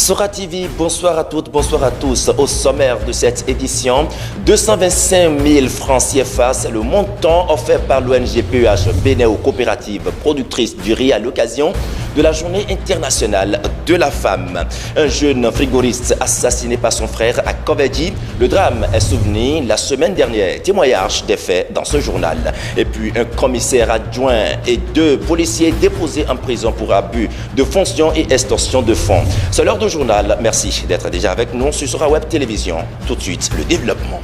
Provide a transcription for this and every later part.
Sora TV, bonsoir à toutes, bonsoir à tous. Au sommaire de cette édition, 225 000 francs CFA, c'est le montant offert par l'ONG PEH Bénin aux coopératives productrices du riz à l'occasion de la Journée internationale de la femme. Un jeune frigoriste assassiné par son frère à Kovedi. Le drame est souvenu la semaine dernière. Témoignage des faits dans ce journal. Et puis un commissaire adjoint et 2 policiers déposés en prison pour abus de fonction et extorsion de fonds. C'est l'heure du journal. Merci d'être déjà avec nous sur Sora Web Télévision. Tout de suite, le développement.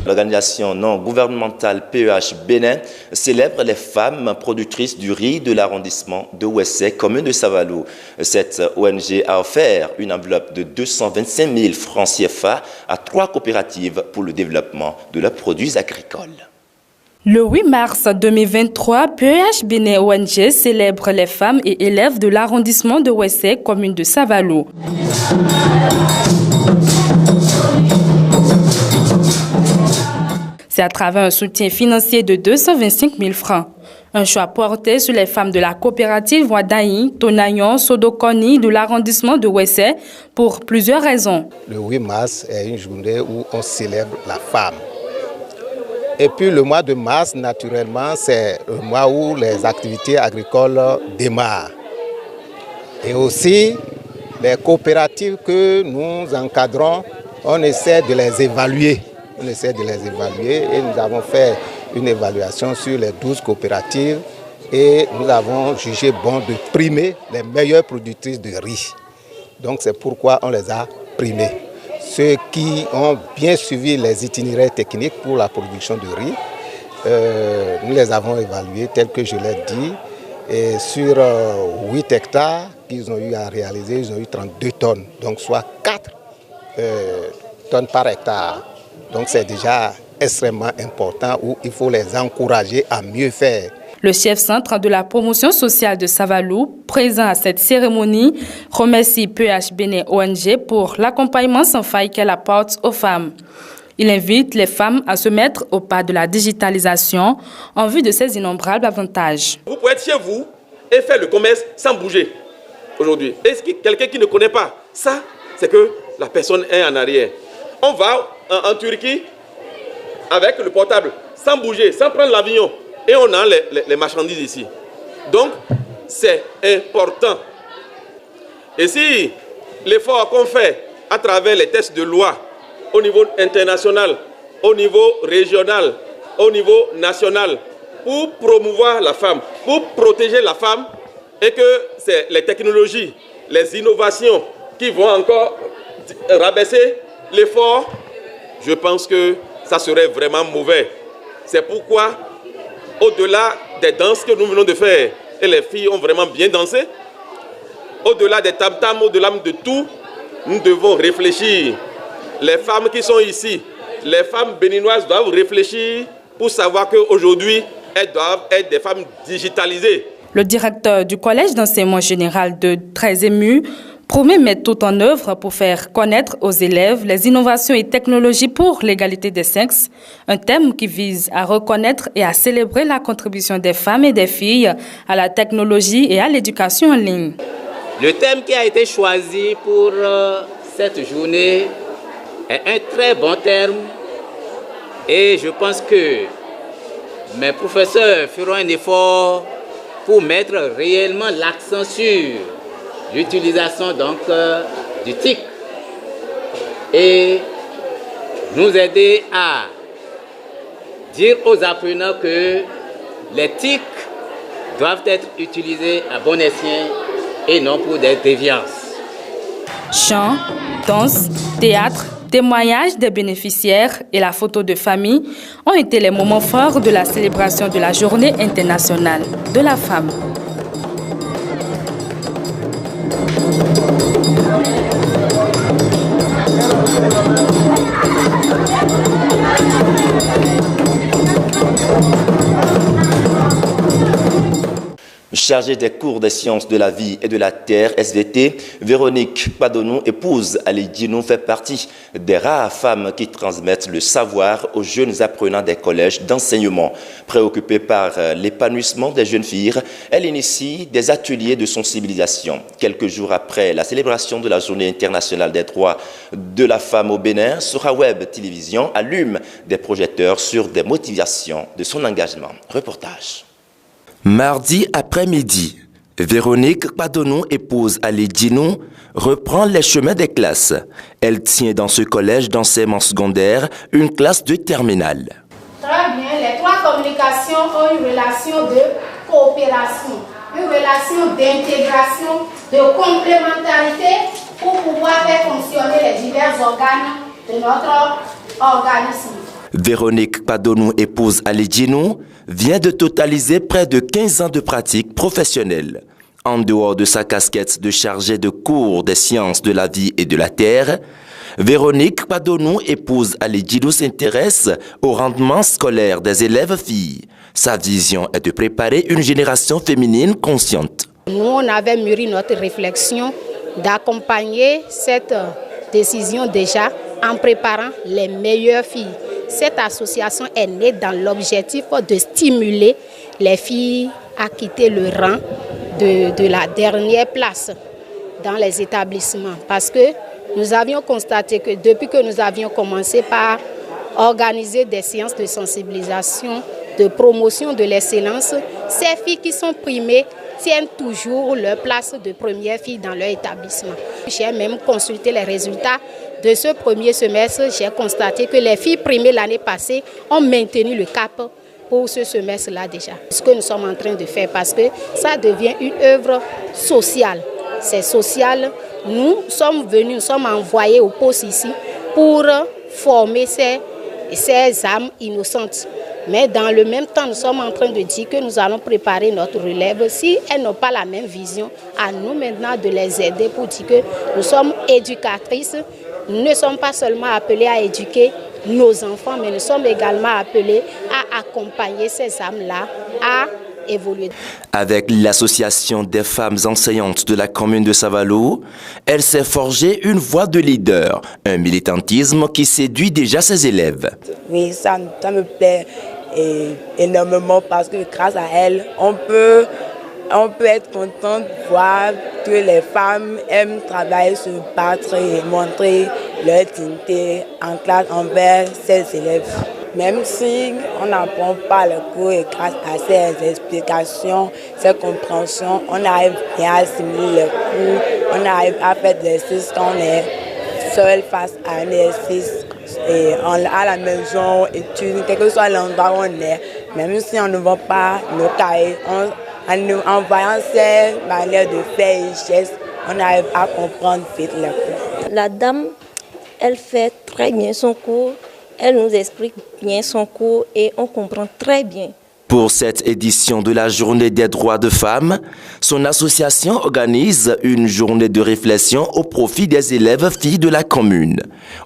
L'organisation non gouvernementale PEH Bénin célèbre les femmes productrices du riz de l'arrondissement de Ouessé, commune de Savalou. Cette ONG a offert une enveloppe de 225 000 francs CFA à 3 coopératives pour le développement de leurs produits agricoles. Le 8 mars 2023, PEH Bénin ONG célèbre les femmes et élèves de l'arrondissement de Ouessé, commune de Savalou. C'est à travers un soutien financier de 225 000 francs. Un choix porté sur les femmes de la coopérative Wadaï, Tonayon, Sodokoni de l'arrondissement de Ouessé pour plusieurs raisons. Le 8 mars est une journée où on célèbre la femme. Et puis le mois de mars, naturellement, c'est le mois où les activités agricoles démarrent. Et aussi, les coopératives que nous encadrons, on essaie de les évaluer. Et nous avons fait une évaluation sur les 12 coopératives et nous avons jugé bon de primer les meilleures productrices de riz. Donc c'est pourquoi on les a primées. Ceux qui ont bien suivi les itinéraires techniques pour la production de riz, nous les avons évalués tels que je l'ai dit. Et sur 8 hectares qu'ils ont eu à réaliser, ils ont eu 32 tonnes, donc soit 4 tonnes par hectare. Donc c'est déjà extrêmement important où il faut les encourager à mieux faire. Le chef-centre de la promotion sociale de Savalou, présent à cette cérémonie, remercie PEH Bénin ONG pour l'accompagnement sans faille qu'elle apporte aux femmes. Il invite les femmes à se mettre au pas de la digitalisation en vue de ses innombrables avantages. Vous pouvez être chez vous et faire le commerce sans bouger aujourd'hui. Est-ce que quelqu'un qui ne connaît pas ça, c'est que la personne est en arrière. On va en Turquie avec le portable, sans bouger, sans prendre l'avion. Et on a les marchandises ici. Donc, c'est important. Et si l'effort qu'on fait à travers les textes de loi au niveau international, au niveau régional, au niveau national, pour promouvoir la femme, pour protéger la femme, et que c'est les technologies, les innovations qui vont encore rabaisser l'effort, je pense que ça serait vraiment mauvais. C'est pourquoi, au-delà des danses que nous venons de faire, et les filles ont vraiment bien dansé, au-delà des tam-tams, au-delà de tout, nous devons réfléchir. Les femmes qui sont ici, les femmes béninoises doivent réfléchir pour savoir qu'aujourd'hui, elles doivent être des femmes digitalisées. Le directeur du collège d'enseignement général de Très Ému promet mettre tout en œuvre pour faire connaître aux élèves les innovations et technologies pour l'égalité des sexes, un thème qui vise à reconnaître et à célébrer la contribution des femmes et des filles à la technologie et à l'éducation en ligne. Le thème qui a été choisi pour cette journée est un très bon terme et je pense que mes professeurs feront un effort pour mettre réellement l'accent sur l'utilisation donc du TIC et nous aider à dire aux apprenants que les TIC doivent être utilisés à bon escient et non pour des déviances. Chant, danse, théâtre, témoignages des bénéficiaires et la photo de famille ont été les moments forts de la célébration de la Journée internationale de la femme. Chers Chargée des cours des sciences de la vie et de la terre, SVT, Véronique Padonou, épouse Ali Djinou, fait partie des rares femmes qui transmettent le savoir aux jeunes apprenants des collèges d'enseignement. Préoccupée par l'épanouissement des jeunes filles, elle initie des ateliers de sensibilisation. Quelques jours après la célébration de la Journée internationale des droits de la femme au Bénin, Sora Web Télévision allume des projecteurs sur des motivations de son engagement. Reportage. Mardi après-midi, Véronique Padonou, épouse Ali Djinou, reprend les chemins des classes. Elle tient dans ce collège d'enseignement secondaire une classe de terminale. Très bien, les trois communications ont une relation de coopération, une relation d'intégration, de complémentarité pour pouvoir faire fonctionner les divers organes de notre organisme. Véronique Padonou, épouse Ali Djinou, vient de totaliser près de 15 ans de pratique professionnelle. En dehors de sa casquette de chargée de cours des sciences de la vie et de la terre, Véronique Padonou, épouse Ali Djinou, s'intéresse au rendement scolaire des élèves filles. Sa vision est de préparer une génération féminine consciente. Nous, on avait mûri notre réflexion d'accompagner cette décision déjà en préparant les meilleures filles. Cette association est née dans l'objectif de stimuler les filles à quitter le rang de la dernière place dans les établissements. Parce que nous avions constaté que depuis que nous avions commencé par organiser des séances de sensibilisation, de promotion de l'excellence, ces filles qui sont primées tiennent toujours leur place de première fille dans leur établissement. J'ai même consulté les résultats de ce premier semestre. J'ai constaté que les filles primées l'année passée ont maintenu le cap pour ce semestre-là déjà. Ce que nous sommes en train de faire parce que ça devient une œuvre sociale. C'est social. Nous sommes venus, nous sommes envoyés au poste ici pour former ces âmes innocentes. Mais dans le même temps, nous sommes en train de dire que nous allons préparer notre relève. Si elles n'ont pas la même vision, à nous maintenant de les aider pour dire que nous sommes éducatrices. Nous ne sommes pas seulement appelés à éduquer nos enfants, mais nous sommes également appelés à accompagner ces âmes-là à évoluer. Avec l'association des femmes enseignantes de la commune de Savalou, elle s'est forgée une voix de leader, un militantisme qui séduit déjà ses élèves. Oui, ça me plaît énormément parce que grâce à elle, on peut être content de voir que les femmes aiment travailler, se battre et montrer leur dignité en classe envers ses élèves. Même si on n'apprend pas le cours et grâce à ces explications, ces compréhensions, on arrive bien à assimiler les cours, on arrive à faire des exercices quand on est seul face à un exercice et à la maison, étude, quel que soit l'endroit où on est, même si on ne voit pas nos cahiers, en voyant ces manières de faire et gestes, on arrive à comprendre vite les cours. La dame, elle fait très bien son cours, elle nous explique bien son cours et on comprend très bien. Pour cette édition de la Journée des droits de femmes, son association organise une journée de réflexion au profit des élèves filles de la commune.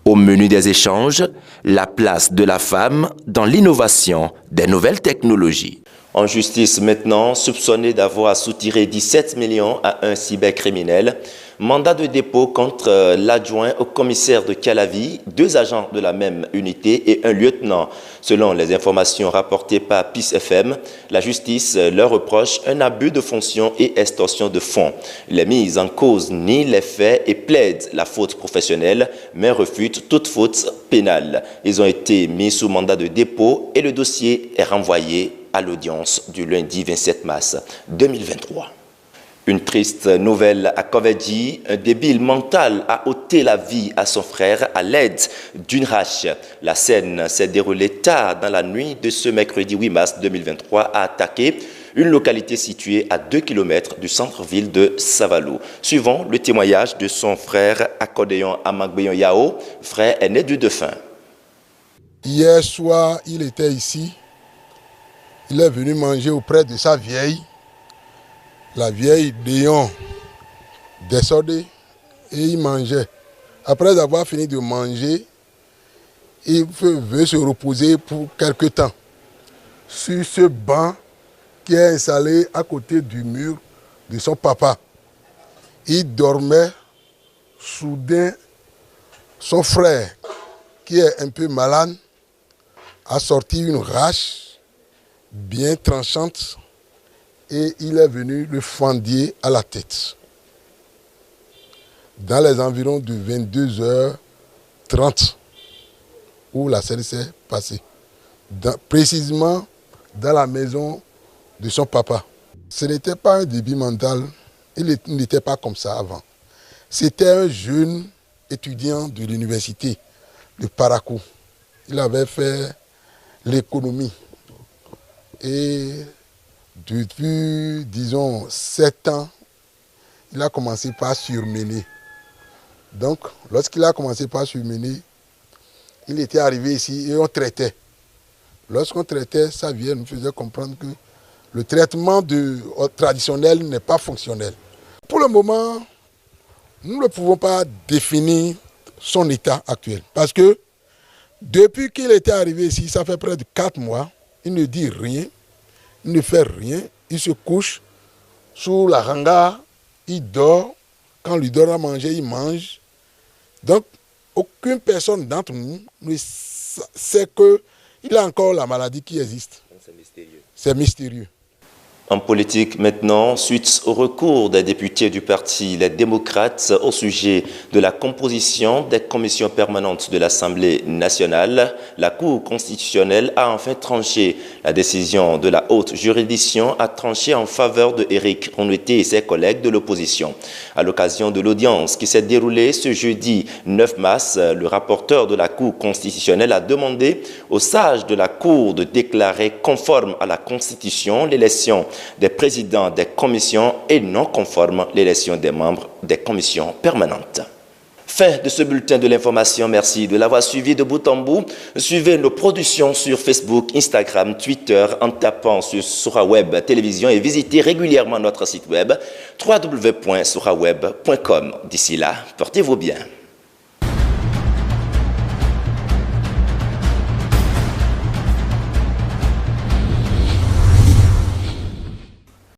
Au menu des échanges, la place de la femme dans l'innovation des nouvelles technologies. En justice maintenant, soupçonné d'avoir soutiré 17 millions à un cybercriminel. Mandat de dépôt contre l'adjoint au commissaire de Calavi, 2 agents de la même unité et un lieutenant. Selon les informations rapportées par PIS FM, la justice leur reproche un abus de fonction et extorsion de fonds. Les mises en cause nient les faits et plaident la faute professionnelle, mais refutent toute faute pénale. Ils ont été mis sous mandat de dépôt et le dossier est renvoyé à l'audience du lundi 27 mars 2023. Une triste nouvelle à Kovedji, un débile mental a ôté la vie à son frère à l'aide d'une hache. La scène s'est déroulée tard dans la nuit de ce mercredi 8 mars 2023 à Attaqué, une localité située à 2 km du centre-ville de Savalou. Suivant le témoignage de son frère Akodeyon Amagbeyon Yao, frère aîné du défunt. Hier soir, il était ici. Il est venu manger auprès de sa vieille. La vieille Déon descendait et il mangeait. Après avoir fini de manger, il veut se reposer pour quelque temps. Sur ce banc qui est installé à côté du mur de son papa. Il dormait, soudain, son frère, qui est un peu malade, a sorti une hache bien tranchante et il est venu le fendiller à la tête. Dans les environs de 22h30, où la scène s'est passée, précisément dans la maison de son papa. Ce n'était pas un débit mental, il n'était pas comme ça avant. C'était un jeune étudiant de l'université de Parakou. Il avait fait l'économie et depuis, disons, 7 ans, il a commencé par surmener. Donc, lorsqu'il a commencé par surmener, il était arrivé ici et on traitait. Lorsqu'on traitait, ça nous faisait comprendre que le traitement traditionnel n'est pas fonctionnel. Pour le moment, nous ne pouvons pas définir son état actuel. Parce que depuis qu'il était arrivé ici, ça fait près de 4 mois, il ne dit rien, il ne fait rien, il se couche sous la hanga, il dort, quand on lui donne à manger, il mange. Donc, aucune personne d'entre nous ne sait qu'il a encore la maladie qui existe. C'est mystérieux. C'est mystérieux. En politique maintenant, suite au recours des députés du parti Les Démocrates au sujet de la composition des commissions permanentes de l'Assemblée nationale, la Cour constitutionnelle a enfin tranché. La décision de la haute juridiction a tranché en faveur de Éric Ronouté et ses collègues de l'opposition. À l'occasion de l'audience qui s'est déroulée ce jeudi 9 mars, le rapporteur de la Cour constitutionnelle a demandé aux sages de la Cour de déclarer conforme à la Constitution l'élection des présidents des commissions et non conforme l'élection des membres des commissions permanentes. Fin de ce bulletin de l'information. Merci de l'avoir suivi de bout en bout. Suivez nos productions sur Facebook, Instagram, Twitter en tapant sur Soraweb Télévision et visitez régulièrement notre site web www.soraweb.com. D'ici là, portez-vous bien.